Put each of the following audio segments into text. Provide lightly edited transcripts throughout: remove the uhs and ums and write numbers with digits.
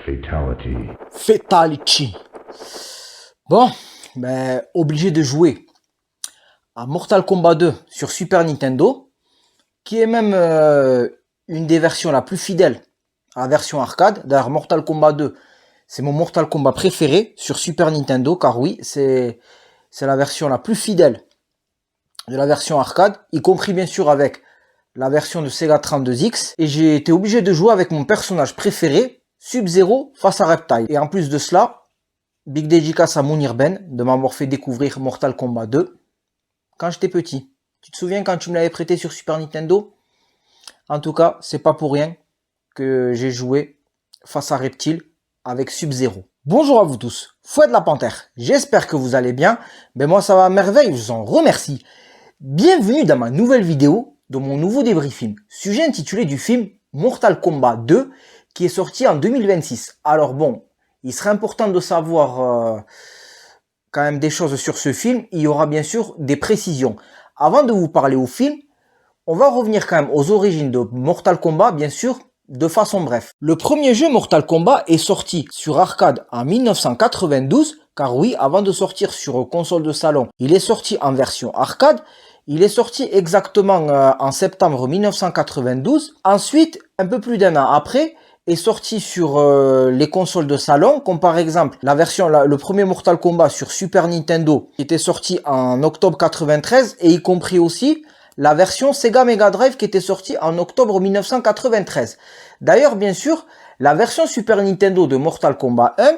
Fatality. Fatality. Bon, ben, obligé de jouer à Mortal Kombat 2 sur Super Nintendo, qui est même une des versions la plus fidèle à la version arcade. D'ailleurs, Mortal Kombat 2, c'est mon Mortal Kombat préféré sur Super Nintendo, car oui, c'est la version la plus fidèle de la version arcade, y compris bien sûr avec la version de Sega 32X. Et j'ai été obligé de jouer avec mon personnage préféré, Sub-Zero face à Reptile. Et en plus de cela, big dédicace à Mounir Ben de m'avoir fait découvrir Mortal Kombat 2 quand j'étais petit. Tu te souviens quand tu me l'avais prêté sur Super Nintendo? En tout cas, c'est pas pour rien que j'ai joué face à Reptile avec Sub-Zero. Bonjour à vous tous, Fouet de la Panthère, j'espère que vous allez bien. Ben moi ça va à merveille, je vous en remercie. Bienvenue dans ma nouvelle vidéo de mon nouveau débriefing, sujet intitulé du film Mortal Kombat 2 qui est sorti en 2026. Alors bon, il serait important de savoir quand même des choses sur ce film. Il y aura bien sûr des précisions. Avant de vous parler au film, on va revenir quand même aux origines de Mortal Kombat, bien sûr, de façon bref. Le premier jeu Mortal Kombat est sorti sur arcade en 1992, car oui, avant de sortir sur console de salon, il est sorti en version arcade. Il est sorti exactement en septembre 1992. Ensuite, un peu plus d'un an après, est sorti sur les consoles de salon, comme par exemple le premier Mortal Kombat sur Super Nintendo, qui était sorti en octobre 93, et y compris aussi la version Sega Mega Drive qui était sortie en octobre 1993. D'ailleurs, bien sûr, la version Super Nintendo de Mortal Kombat 1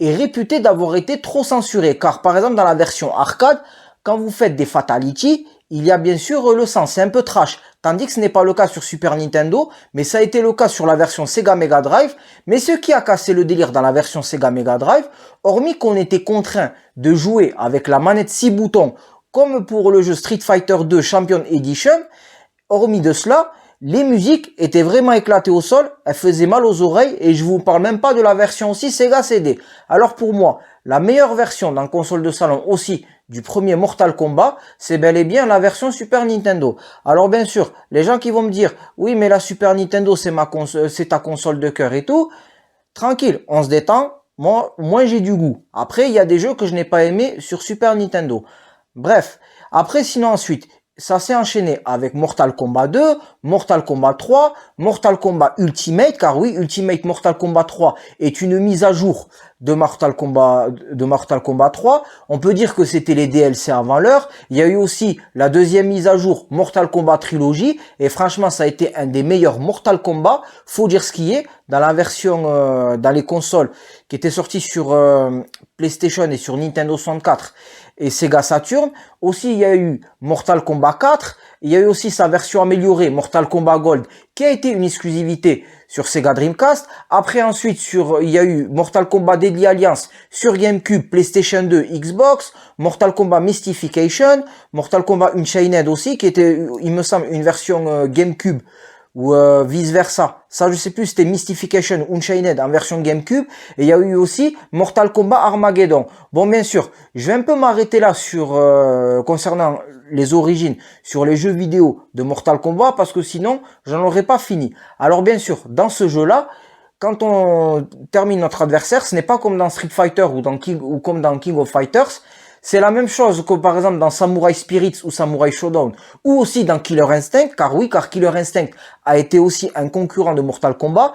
est réputée d'avoir été trop censurée, car par exemple dans la version arcade, quand vous faites des fatalities, il y a bien sûr le sang, c'est un peu trash, tandis que ce n'est pas le cas sur Super Nintendo, mais ça a été le cas sur la version Sega Mega Drive. Mais ce qui a cassé le délire dans la version Sega Mega Drive, hormis qu'on était contraint de jouer avec la manette 6 boutons, comme pour le jeu Street Fighter 2 Champion Edition, hormis de cela, les musiques étaient vraiment éclatées au sol, elles faisaient mal aux oreilles, et je vous parle même pas de la version aussi Sega CD. Alors pour moi, la meilleure version dans console de salon aussi du premier Mortal Kombat, c'est bel et bien la version Super Nintendo. Alors bien sûr, les gens qui vont me dire, oui mais la Super Nintendo c'est ta console de cœur et tout, tranquille, on se détend, moi j'ai du goût. Après, il y a des jeux que je n'ai pas aimés sur Super Nintendo. Bref, après sinon ensuite, ça s'est enchaîné avec Mortal Kombat 2, Mortal Kombat 3, Mortal Kombat Ultimate, car oui, Ultimate Mortal Kombat 3 est une mise à jour de Mortal Kombat 3. On peut dire que c'était les DLC avant l'heure. Il y a eu aussi la deuxième mise à jour Mortal Kombat Trilogy, et franchement ça a été un des meilleurs Mortal Kombat, faut dire ce qui est, dans la version dans les consoles qui était sortie sur PlayStation et sur Nintendo 64 et Sega Saturn. Aussi il y a eu Mortal Kombat 4, il y a eu aussi sa version améliorée Mortal Kombat Gold qui a été une exclusivité sur Sega Dreamcast. Après ensuite il y a eu Mortal Kombat Deadly Alliance sur GameCube, PlayStation 2, Xbox, Mortal Kombat Mystification, Mortal Kombat Unchained aussi qui était, il me semble, une version GameCube ou vice versa. Ça je sais plus, c'était Mystification Unchained en version GameCube. Et il y a eu aussi Mortal Kombat Armageddon. Bon bien sûr, je vais un peu m'arrêter là sur concernant les origines sur les jeux vidéo de Mortal Kombat, parce que sinon j'en aurais pas fini. Alors bien sûr, dans ce jeu là, quand on termine notre adversaire, ce n'est pas comme dans Street Fighter ou comme dans King of Fighters. C'est la même chose que par exemple dans Samurai Spirits ou Samurai Shodown, ou aussi dans Killer Instinct, car Killer Instinct a été aussi un concurrent de Mortal Kombat.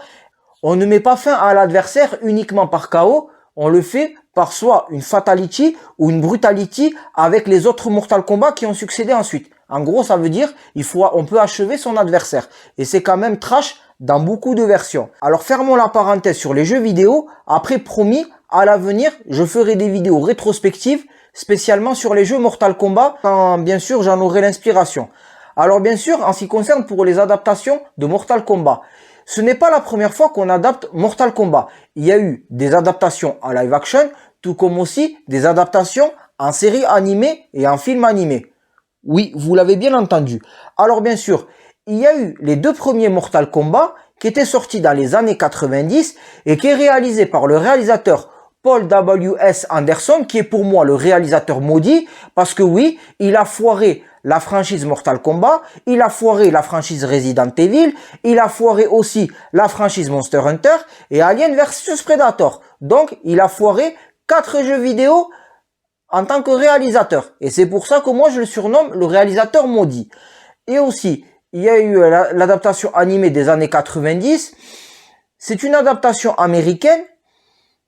On ne met pas fin à l'adversaire uniquement par KO, on le fait par soit une fatality ou une brutality avec les autres Mortal Kombat qui ont succédé ensuite. En gros, ça veut dire on peut achever son adversaire, et c'est quand même trash dans beaucoup de versions. Alors fermons la parenthèse sur les jeux vidéo. Après, promis, à l'avenir, je ferai des vidéos rétrospectives spécialement sur les jeux Mortal Kombat, quand bien sûr j'en aurai l'inspiration. Alors bien sûr, en ce qui concerne pour les adaptations de Mortal Kombat, ce n'est pas la première fois qu'on adapte Mortal Kombat. Il y a eu des adaptations en live action, tout comme aussi des adaptations en série animée et en film animé. Oui, vous l'avez bien entendu. Alors bien sûr, il y a eu les deux premiers Mortal Kombat qui étaient sortis dans les années 90 et qui est réalisé par le réalisateur Paul W.S. Anderson, qui est pour moi le réalisateur maudit, parce que oui, il a foiré la franchise Mortal Kombat, il a foiré la franchise Resident Evil, il a foiré aussi la franchise Monster Hunter et Alien vs Predator. Donc, il a foiré 4 jeux vidéo en tant que réalisateur. Et c'est pour ça que moi, je le surnomme le réalisateur maudit. Et aussi, il y a eu l'adaptation animée des années 90. C'est une adaptation américaine.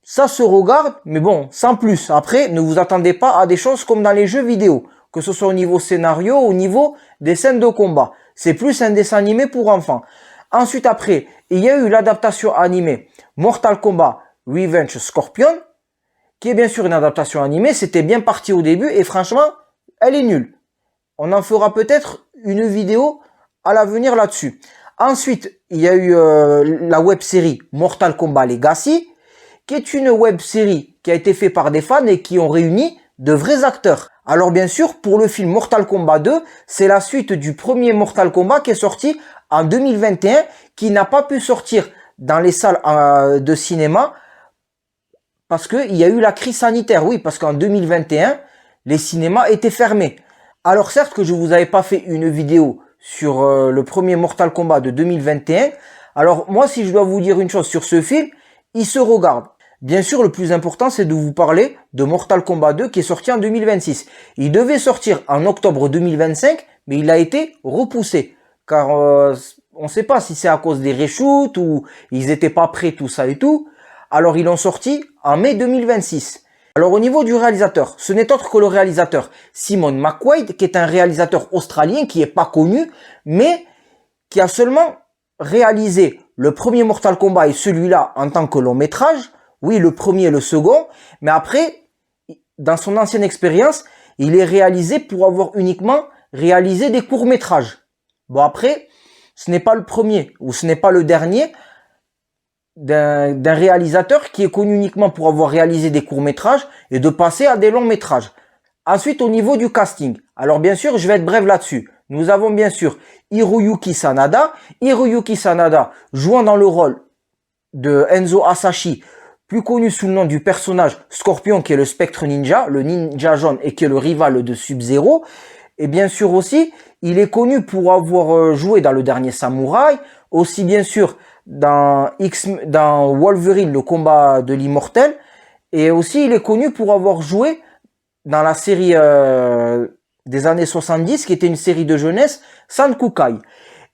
Ça se regarde, mais bon, sans plus. Après, ne vous attendez pas à des choses comme dans les jeux vidéo, que ce soit au niveau scénario, au niveau des scènes de combat. C'est plus un dessin animé pour enfants. Ensuite, après, il y a eu l'adaptation animée Mortal Kombat Revenge Scorpion, qui est bien sûr une adaptation animée. C'était bien parti au début et franchement, elle est nulle. On en fera peut-être une vidéo à l'avenir là-dessus. Ensuite, il y a eu la web-série Mortal Kombat Legacy, qui est une web-série qui a été faite par des fans et qui ont réuni de vrais acteurs. Alors bien sûr, pour le film Mortal Kombat 2, c'est la suite du premier Mortal Kombat qui est sorti en 2021, qui n'a pas pu sortir dans les salles de cinéma parce qu'il y a eu la crise sanitaire. Oui, parce qu'en 2021, les cinémas étaient fermés. Alors certes que je vous avais pas fait une vidéo sur le premier Mortal Kombat de 2021. Alors moi, si je dois vous dire une chose sur ce film, il se regarde. Bien sûr, le plus important, c'est de vous parler de Mortal Kombat 2 qui est sorti en 2026. Il devait sortir en octobre 2025, mais il a été repoussé. Car on ne sait pas si c'est à cause des reshoots ou ils n'étaient pas prêts, tout ça et tout. Alors ils l'ont sorti en mai 2026. Alors au niveau du réalisateur, ce n'est autre que le réalisateur Simon McQuaid, qui est un réalisateur australien qui est pas connu, mais qui a seulement réalisé le premier Mortal Kombat et celui-là en tant que long métrage. Oui, le premier et le second, mais après, dans son ancienne expérience, il est réalisé pour avoir uniquement réalisé des courts-métrages. Bon après, ce n'est pas le premier ou ce n'est pas le dernier d'un réalisateur qui est connu uniquement pour avoir réalisé des courts-métrages et de passer à des longs-métrages. Ensuite, au niveau du casting, alors bien sûr, je vais être bref là-dessus. Nous avons bien sûr Hiroyuki Sanada. Hiroyuki Sanada jouant dans le rôle de Enzo Asashi, plus connu sous le nom du personnage Scorpion, qui est le Spectre Ninja, le ninja jaune et qui est le rival de Sub-Zero. Et bien sûr aussi, il est connu pour avoir joué dans le dernier Samouraï, aussi bien sûr dans Wolverine, le combat de l'immortel, et aussi il est connu pour avoir joué dans la série des années 70, qui était une série de jeunesse, Sankukai.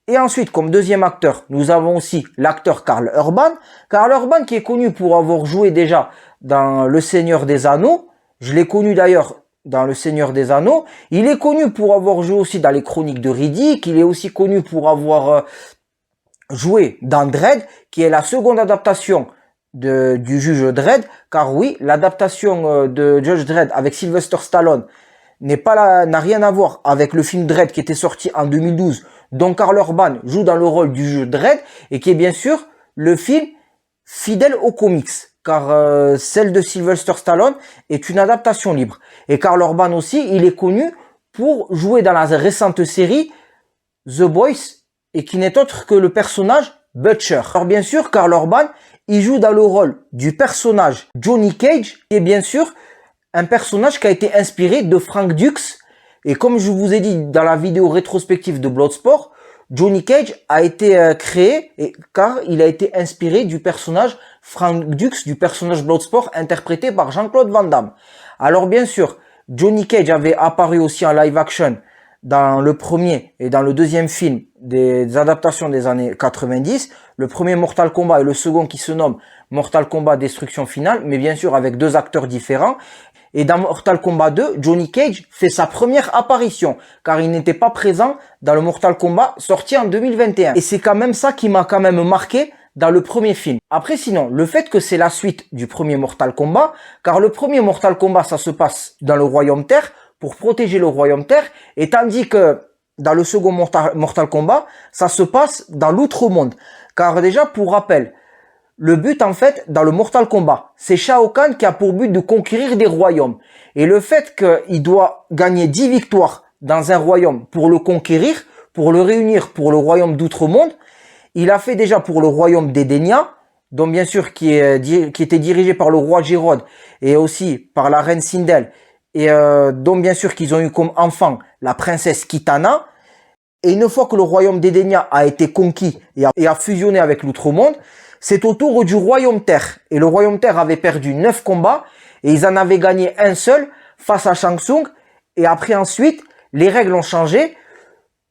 Et ensuite, comme deuxième acteur, nous avons aussi l'acteur Karl Urban. Karl Urban qui est connu pour avoir joué déjà dans Le Seigneur des Anneaux. Je l'ai connu d'ailleurs dans Le Seigneur des Anneaux. Il est connu pour avoir joué aussi dans les Chroniques de Riddick. Il est aussi connu pour avoir joué dans Dredd, qui est la seconde adaptation du Juge Dredd. Car oui, l'adaptation de Judge Dredd avec Sylvester Stallone n'a rien à voir avec le film Dredd qui était sorti en 2012, dont Karl Urban joue dans le rôle du juge Dredd, et qui est bien sûr le film fidèle aux comics, car celle de Sylvester Stallone est une adaptation libre. Et Karl Urban aussi, il est connu pour jouer dans la récente série The Boys, et qui n'est autre que le personnage Butcher. Alors bien sûr, Karl Urban, il joue dans le rôle du personnage Johnny Cage, qui est bien sûr un personnage qui a été inspiré de Frank Dux. Et comme je vous ai dit dans la vidéo rétrospective de Bloodsport, Johnny Cage a été créé car il a été inspiré du personnage Frank Dux, du personnage Bloodsport interprété par Jean-Claude Van Damme. Alors bien sûr, Johnny Cage avait apparu aussi en live action dans le premier et dans le deuxième film des adaptations des années 90, le premier Mortal Kombat et le second qui se nomme Mortal Kombat Destruction Finale, mais bien sûr avec deux acteurs différents. Et dans Mortal Kombat 2, Johnny Cage fait sa première apparition, car il n'était pas présent dans le Mortal Kombat sorti en 2021. Et c'est quand même ça qui m'a quand même marqué dans le premier film. Après sinon, le fait que c'est la suite du premier Mortal Kombat, car le premier Mortal Kombat ça se passe dans le Royaume Terre, pour protéger le Royaume Terre, et tandis que dans le second Mortal Kombat, ça se passe dans l'outre-monde. Car déjà, pour rappel, le but, en fait, dans le Mortal Kombat, c'est Shao Kahn qui a pour but de conquérir des royaumes. Et le fait qu'il doit gagner 10 victoires dans un royaume pour le conquérir, pour le réunir pour le royaume d'outre-monde, il a fait déjà pour le royaume d'Edenia, dont bien sûr qui était dirigé par le roi Gérode et aussi par la reine Sindel et dont bien sûr qu'ils ont eu comme enfant la princesse Kitana. Et une fois que le royaume d'Edenia a été conquis et a fusionné avec l'Outre-Monde, c'est au tour du royaume Terre. Et le royaume Terre avait perdu 9 combats et ils en avaient gagné un seul face à Shang Tsung. Et après ensuite, les règles ont changé.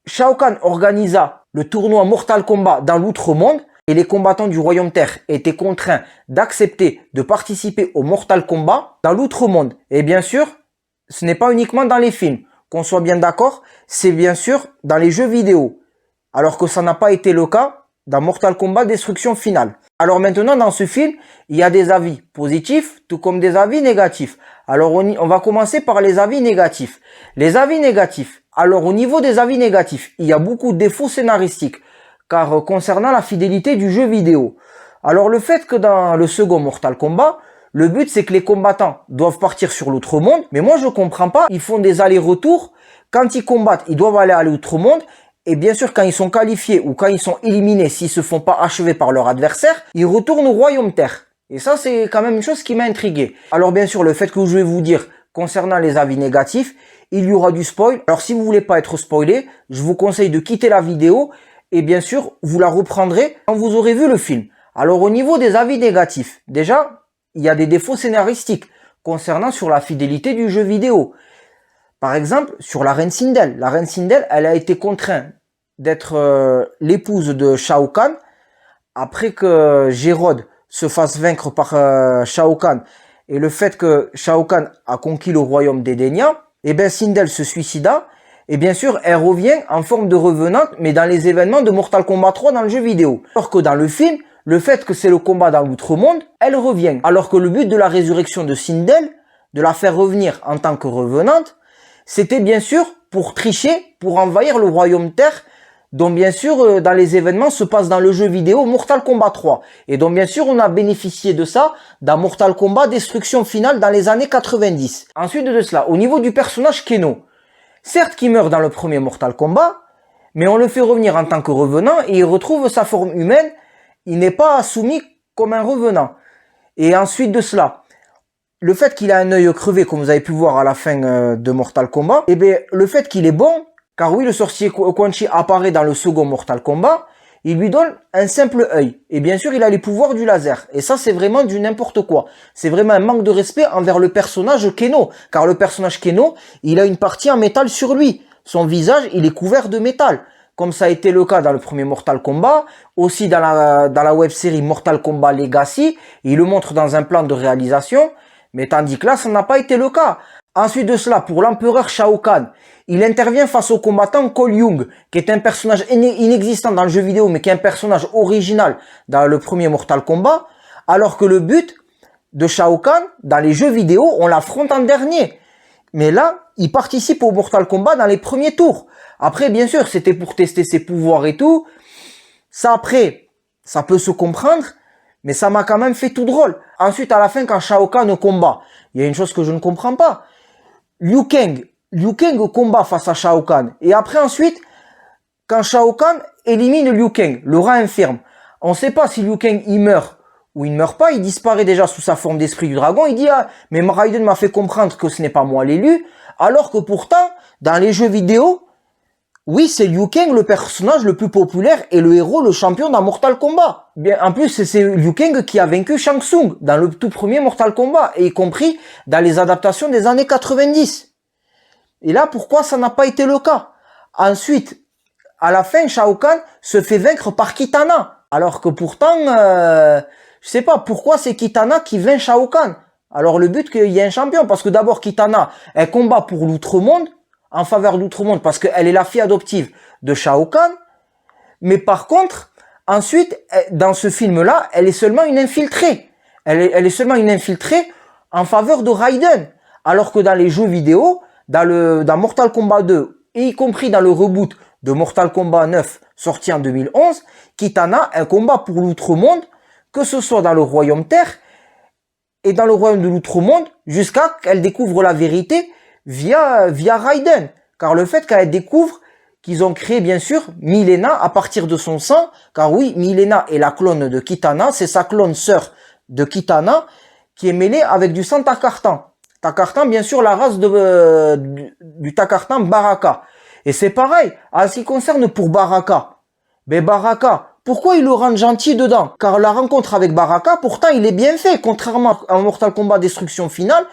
Shao Kahn organisa le tournoi Mortal Kombat dans l'Outre-Monde et les combattants du royaume Terre étaient contraints d'accepter de participer au Mortal Kombat dans l'Outre-Monde. Et bien sûr, ce n'est pas uniquement dans les films. Qu'on soit bien d'accord, c'est bien sûr dans les jeux vidéo. Alors que ça n'a pas été le cas dans Mortal Kombat Destruction Finale. Alors maintenant, dans ce film, il y a des avis positifs, tout comme des avis négatifs. Alors on va commencer par les avis négatifs. Les avis négatifs. Alors au niveau des avis négatifs, il y a beaucoup de défauts scénaristiques. Car concernant la fidélité du jeu vidéo. Alors le fait que dans le second Mortal Kombat, le but c'est que les combattants doivent partir sur l'Outre-Monde. Mais moi je comprends pas, ils font des allers-retours. Quand ils combattent, ils doivent aller à l'Outre-Monde. Et bien sûr, quand ils sont qualifiés ou quand ils sont éliminés, s'ils se font pas achever par leur adversaire, ils retournent au royaume Terre. Et ça, c'est quand même une chose qui m'a intrigué. Alors bien sûr, le fait que je vais vous dire concernant les avis négatifs, il y aura du spoil. Alors si vous voulez pas être spoilé, je vous conseille de quitter la vidéo et bien sûr, vous la reprendrez quand vous aurez vu le film. Alors au niveau des avis négatifs, déjà, il y a des défauts scénaristiques concernant sur la fidélité du jeu vidéo. Par exemple, sur la reine Sindel. La reine Sindel, elle a été contrainte d'être l'épouse de Shao Kahn après que Gérode se fasse vaincre par Shao Kahn et le fait que Shao Kahn a conquis le royaume d'Edenia, et bien Sindel se suicida et bien sûr elle revient en forme de revenante mais dans les événements de Mortal Kombat 3 dans le jeu vidéo. Alors que dans le film, le fait que c'est le combat dans l'Outre-Monde, elle revient. Alors que le but de la résurrection de Sindel, de la faire revenir en tant que revenante, c'était bien sûr pour tricher, pour envahir le royaume Terre, dont bien sûr dans les événements se passe dans le jeu vidéo Mortal Kombat 3. Et donc bien sûr on a bénéficié de ça dans Mortal Kombat Destruction Finale dans les années 90. Ensuite de cela, au niveau du personnage Keno, certes qu'il meurt dans le premier Mortal Kombat, mais on le fait revenir en tant que revenant et il retrouve sa forme humaine, il n'est pas soumis comme un revenant. Et ensuite de cela, le fait qu'il a un œil crevé, comme vous avez pu voir à la fin de Mortal Kombat, et bien le fait qu'il est bon, car oui, le sorcier Quan Chi apparaît dans le second Mortal Kombat, il lui donne un simple œil. Et bien sûr, il a les pouvoirs du laser. Et ça, c'est vraiment du n'importe quoi. C'est vraiment un manque de respect envers le personnage Keno. Car le personnage Keno, il a une partie en métal sur lui. Son visage, il est couvert de métal. Comme ça a été le cas dans le premier Mortal Kombat, aussi dans la web-série Mortal Kombat Legacy, il le montre dans un plan de réalisation, mais tandis que là, ça n'a pas été le cas. Ensuite de cela, pour l'empereur Shao Kahn, il intervient face au combattant Cole Young, qui est un personnage inexistant dans le jeu vidéo, mais qui est un personnage original dans le premier Mortal Kombat, alors que le but de Shao Kahn, dans les jeux vidéo, on l'affronte en dernier. Mais là, il participe au Mortal Kombat dans les premiers tours. Après, bien sûr, c'était pour tester ses pouvoirs et tout. Ça, après, ça peut se comprendre, mais ça m'a quand même fait tout drôle. Ensuite, à la fin, quand Shao Kahn combat, il y a une chose que je ne comprends pas. Liu Kang combat face à Shao Kahn. Et après, ensuite, quand Shao Kahn élimine Liu Kang, le rat infirme, on ne sait pas si Liu Kang il meurt ou il ne meurt pas. Il disparaît déjà sous sa forme d'esprit du dragon. Il dit, ah, mais Raiden m'a fait comprendre que ce n'est pas moi l'élu. Alors que pourtant, dans les jeux vidéo, oui, c'est Liu Kang le personnage le plus populaire et le héros, le champion dans Mortal Kombat. Bien, en plus, c'est Liu Kang qui a vaincu Shang Tsung dans le tout premier Mortal Kombat, et y compris dans les adaptations des années 90. Et là, pourquoi ça n'a pas été le cas? Ensuite, à la fin, Shao Kahn se fait vaincre par Kitana. Alors que pourtant, je sais pas pourquoi c'est Kitana qui vainc Shao Kahn. Alors le but qu'il y ait un champion, parce que d'abord Kitana, elle combat pour l'Outre-Monde, en faveur de l'Outre-Monde, parce qu'elle est la fille adoptive de Shao Kahn. Mais par contre, ensuite, dans ce film-là, elle est seulement une infiltrée. Elle est seulement une infiltrée en faveur de Raiden. Alors que dans les jeux vidéo, dans Mortal Kombat 2, et y compris dans le reboot de Mortal Kombat 9, sorti en 2011, Kitana, elle combat pour l'Outre-Monde, que ce soit dans le Royaume Terre et dans le Royaume de l'Outre-Monde, jusqu'à qu'elle découvre la vérité via Raiden. Car le fait qu'elle découvre qu'ils ont créé bien sûr Mileena à partir de son sang, car oui, Mileena est la clone de Kitana, c'est sa clone sœur de Kitana qui est mêlée avec du sang Tarkatan. Takartan, bien sûr, la race du Takartan Baraka. Et c'est pareil, en ce qui concerne pour Baraka. Mais Baraka, pourquoi il le rend gentil dedans? Car la rencontre avec Baraka, pourtant, il est bien fait. Contrairement à Mortal Kombat Destruction Finale,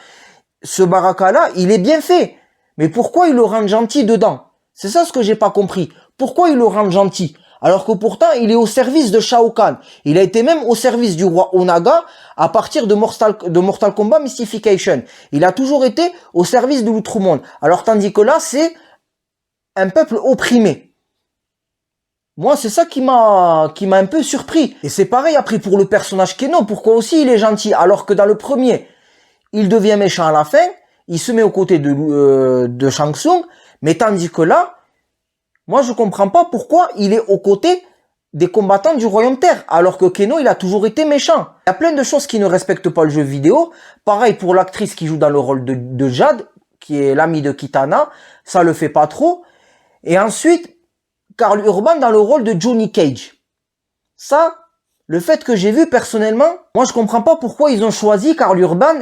ce Baraka-là, il est bien fait. Mais pourquoi il le rend gentil dedans? C'est ça ce que j'ai pas compris. Pourquoi il le rend gentil? Alors que pourtant, il est au service de Shao Kahn. Il a été même au service du roi Onaga à partir de Mortal Kombat Mystification. Il a toujours été au service de l'Outre-Monde. Alors tandis que là, c'est un peuple opprimé. Moi, c'est ça qui m'a un peu surpris. Et c'est pareil après pour le personnage Keno. Pourquoi aussi il est gentil? Alors que dans le premier, il devient méchant à la fin. Il se met aux côtés de Shang Tsung. Mais tandis que là, moi, je comprends pas pourquoi il est aux côtés des combattants du Royaume Terre, alors que Keno, il a toujours été méchant. Il y a plein de choses qui ne respectent pas le jeu vidéo. Pareil pour l'actrice qui joue dans le rôle de Jade, qui est l'amie de Kitana. Ça le fait pas trop. Et ensuite, Karl Urban dans le rôle de Johnny Cage. Ça, le fait que j'ai vu personnellement, moi, je comprends pas pourquoi ils ont choisi Karl Urban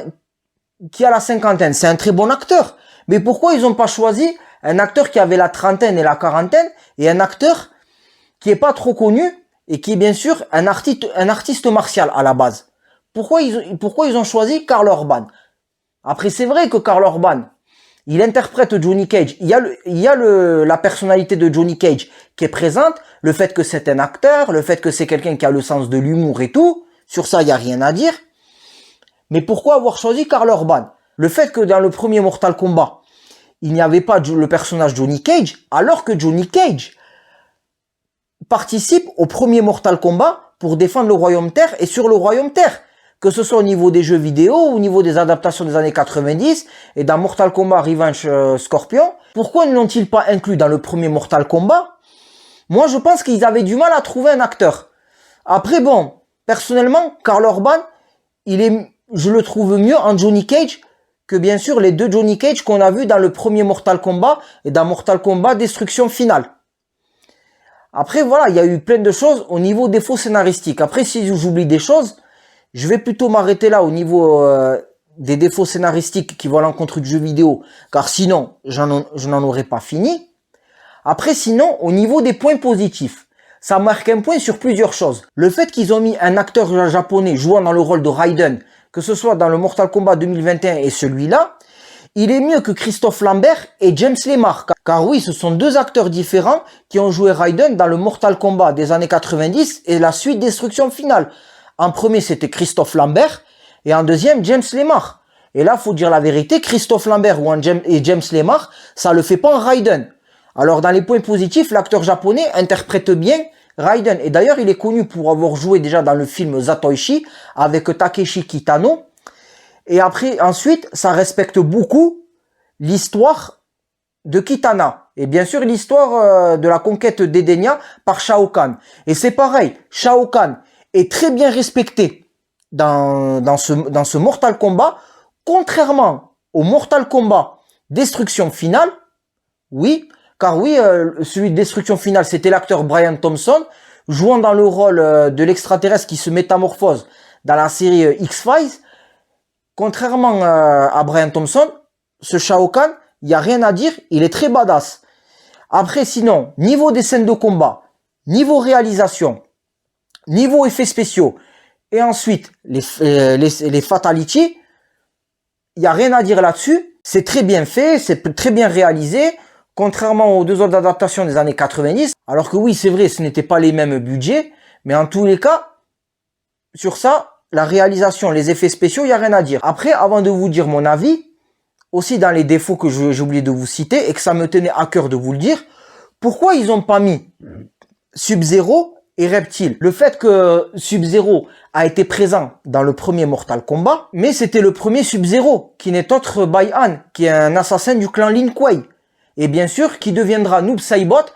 qui a la cinquantaine. C'est un très bon acteur. Mais pourquoi ils ont pas choisi un acteur qui avait la trentaine et la quarantaine, et un acteur qui est pas trop connu, et qui est bien sûr un artiste martial à la base. Pourquoi ils ont choisi Karl Urban? Après, c'est vrai que Karl Urban, il interprète Johnny Cage. Il y a la personnalité de Johnny Cage qui est présente, le fait que c'est un acteur, le fait que c'est quelqu'un qui a le sens de l'humour et tout. Sur ça, il y a rien à dire. Mais pourquoi avoir choisi Karl Urban? Le fait que dans le premier Mortal Kombat, il n'y avait pas le personnage Johnny Cage, alors que Johnny Cage participe au premier Mortal Kombat pour défendre le Royaume Terre et sur le Royaume Terre. Que ce soit au niveau des jeux vidéo, au niveau des adaptations des années 90 et dans Mortal Kombat Revenge Scorpion. Pourquoi ne l'ont-ils pas inclus dans le premier Mortal Kombat? Moi, je pense qu'ils avaient du mal à trouver un acteur. Après, bon, personnellement, Karl Urban, je le trouve mieux en Johnny Cage que bien sûr les deux Johnny Cage qu'on a vus dans le premier Mortal Kombat et dans Mortal Kombat Destruction Finale. Après, voilà, il y a eu plein de choses au niveau défauts scénaristiques. Après, si j'oublie des choses, je vais plutôt m'arrêter là au niveau des défauts scénaristiques qui vont à l'encontre du jeu vidéo, car sinon, je n'en aurais pas fini. Après, sinon, au niveau des points positifs, ça marque un point sur plusieurs choses. Le fait qu'ils ont mis un acteur japonais jouant dans le rôle de Raiden, que ce soit dans le Mortal Kombat 2021 et celui-là, il est mieux que Christophe Lambert et James Lemar. Car oui, ce sont deux acteurs différents qui ont joué Raiden dans le Mortal Kombat des années 90 et la suite Destruction Finale. En premier, c'était Christophe Lambert et en deuxième, James Lemar. Et là, faut dire la vérité, Christophe Lambert et James Lemar, ça le fait pas en Raiden. Alors, dans les points positifs, l'acteur japonais interprète bien Raiden. Et d'ailleurs, il est connu pour avoir joué déjà dans le film Zatoichi avec Takeshi Kitano. Et après, ensuite, ça respecte beaucoup l'histoire de Kitana. Et bien sûr, l'histoire de la conquête d'Edenia par Shao Kahn. Et c'est pareil, Shao Kahn est très bien respecté dans ce Mortal Kombat, contrairement au Mortal Kombat Destruction Finale. Oui, car oui, celui de Destruction Finale, c'était l'acteur Brian Thompson, jouant dans le rôle de l'extraterrestre qui se métamorphose dans la série X-Files. Contrairement à Brian Thompson, ce Shao Kahn, il n'y a rien à dire, il est très badass. Après, sinon, niveau des scènes de combat, niveau réalisation, niveau effets spéciaux, et ensuite, les fatalities, il n'y a rien à dire là-dessus. C'est très bien fait, c'est très bien réalisé, contrairement aux deux autres adaptations des années 90. Alors que oui, c'est vrai, ce n'était pas les mêmes budgets, mais en tous les cas, sur ça, la réalisation, les effets spéciaux, il n'y a rien à dire. Après, avant de vous dire mon avis, aussi dans les défauts que j'ai oublié de vous citer et que ça me tenait à cœur de vous le dire, pourquoi ils n'ont pas mis Sub-Zero et Reptile? Le fait que Sub-Zero a été présent dans le premier Mortal Kombat, mais c'était le premier Sub-Zero, qui n'est autre Bai-Han, qui est un assassin du clan Lin Kuei. Et bien sûr, qui deviendra Noob Saibot,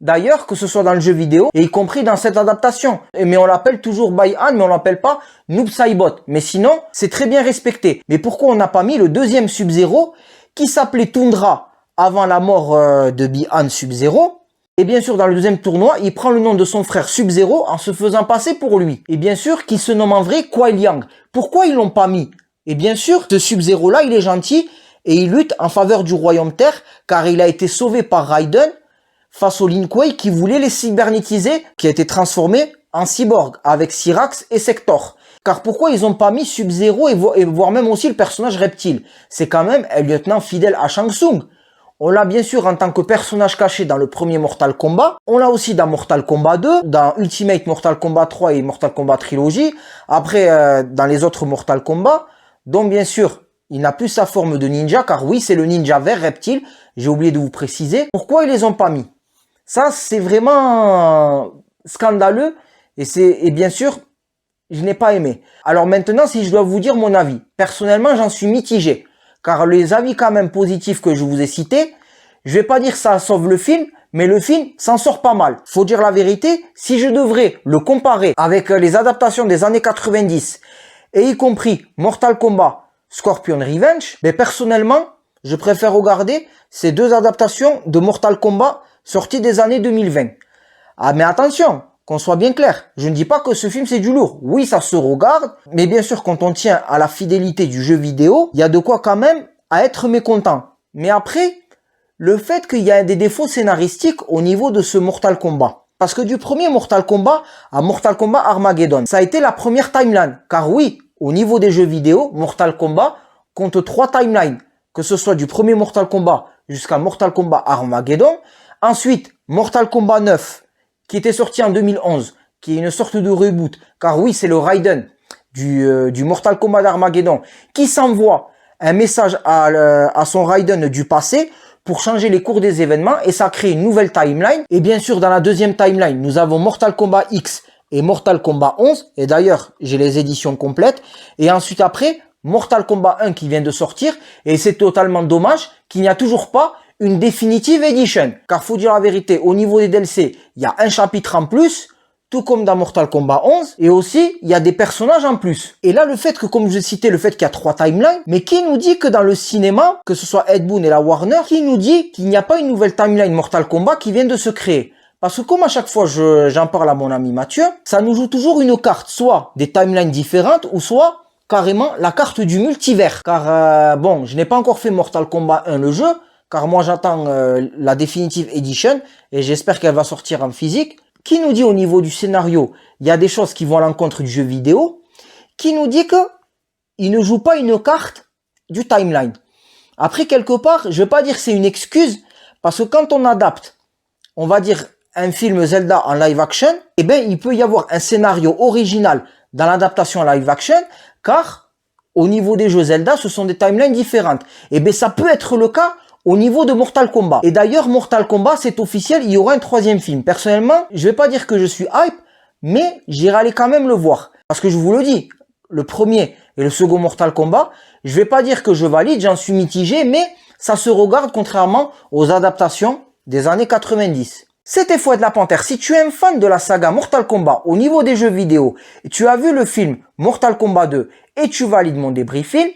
d'ailleurs, que ce soit dans le jeu vidéo, et y compris dans cette adaptation. Mais on l'appelle toujours Bai-Han, mais on l'appelle pas Noob Saibot. Mais sinon, c'est très bien respecté. Mais pourquoi on n'a pas mis le deuxième Sub-Zero, qui s'appelait Tundra, avant la mort de Bi-Han Sub-Zero? Et bien sûr, dans le deuxième tournoi, il prend le nom de son frère Sub-Zero en se faisant passer pour lui. Et bien sûr, qui se nomme en vrai Kuai Liang. Pourquoi ils l'ont pas mis Et bien sûr, ce Sub-Zero là, il est gentil et il lutte en faveur du Royaume Terre car il a été sauvé par Raiden face au Lin Kuei qui voulait les cybernétiser, qui a été transformé en cyborg avec Cyrax et Sector. Car pourquoi ils ont pas mis Sub-Zero et voire même aussi le personnage reptile? C'est quand même un lieutenant fidèle à Shang Tsung. On l'a bien sûr en tant que personnage caché dans le premier Mortal Kombat. On l'a aussi dans Mortal Kombat 2, dans Ultimate Mortal Kombat 3 et Mortal Kombat Trilogy. Après, dans les autres Mortal Kombat, dont bien sûr, il n'a plus sa forme de ninja, car oui, c'est le ninja vert reptile. J'ai oublié de vous préciser. Pourquoi ils les ont pas mis? Ça, c'est vraiment scandaleux. Et bien sûr, je n'ai pas aimé. Alors maintenant, si je dois vous dire mon avis, personnellement, j'en suis mitigé. Car les avis quand même positifs que je vous ai cités, je vais pas dire que ça sauve le film, mais le film s'en sort pas mal. Faut dire la vérité, si je devrais le comparer avec les adaptations des années 90, et y compris Mortal Kombat, Scorpion Revenge, mais personnellement, je préfère regarder ces deux adaptations de Mortal Kombat sorties des années 2020. Ah mais attention, qu'on soit bien clair, je ne dis pas que ce film c'est du lourd. Oui, ça se regarde, mais bien sûr quand on tient à la fidélité du jeu vidéo, il y a de quoi quand même à être mécontent. Mais après, le fait qu'il y a des défauts scénaristiques au niveau de ce Mortal Kombat. Parce que du premier Mortal Kombat à Mortal Kombat Armageddon, ça a été la première timeline. Car oui, au niveau des jeux vidéo, Mortal Kombat compte 3 timelines. Que ce soit du premier Mortal Kombat jusqu'à Mortal Kombat Armageddon. Ensuite, Mortal Kombat 9, qui était sorti en 2011, qui est une sorte de reboot. Car oui, c'est le Raiden du Mortal Kombat d'Armageddon qui s'envoie un message à son Raiden du passé pour changer les cours des événements et ça crée une nouvelle timeline. Et bien sûr, dans la deuxième timeline, nous avons Mortal Kombat X et Mortal Kombat 11. Et d'ailleurs, j'ai les éditions complètes. Et ensuite après, Mortal Kombat 1 qui vient de sortir. Et c'est totalement dommage qu'il n'y a toujours pas une Definitive Edition. Car faut dire la vérité, au niveau des DLC, il y a un chapitre en plus, tout comme dans Mortal Kombat 11, et aussi, il y a des personnages en plus. Et là, le fait que, comme je citais, le fait qu'il y a 3 timelines, mais qui nous dit que dans le cinéma, que ce soit Ed Boon et la Warner, qui nous dit qu'il n'y a pas une nouvelle timeline Mortal Kombat qui vient de se créer? Parce que comme à chaque fois j'en parle à mon ami Mathieu, ça nous joue toujours une carte, soit des timelines différentes, ou soit carrément la carte du multivers. Car bon, je n'ai pas encore fait Mortal Kombat 1 le jeu, car moi j'attends la Definitive Edition, et j'espère qu'elle va sortir en physique. Qui nous dit au niveau du scénario, il y a des choses qui vont à l'encontre du jeu vidéo, qui nous dit que il ne joue pas une carte du timeline. Après, quelque part, je vais pas dire que c'est une excuse, parce que quand on adapte, on va dire un film Zelda en live action, eh ben, il peut y avoir un scénario original dans l'adaptation en live action, car au niveau des jeux Zelda, ce sont des timelines différentes. Eh ben, ça peut être le cas au niveau de Mortal Kombat. Et d'ailleurs, Mortal Kombat, c'est officiel, il y aura un 3e film. Personnellement, je vais pas dire que je suis hype, mais j'irai aller quand même le voir. Parce que je vous le dis, le premier et le second Mortal Kombat, je vais pas dire que je valide, j'en suis mitigé, mais ça se regarde contrairement aux adaptations des années 90. C'était Fouad la Panthère. Si tu es un fan de la saga Mortal Kombat au niveau des jeux vidéo, et tu as vu le film Mortal Kombat 2 et tu valides mon débriefing,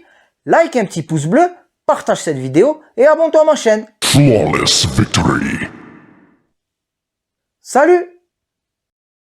like un petit pouce bleu, partage cette vidéo et abonne-toi à ma chaîne. Flawless victory. Salut!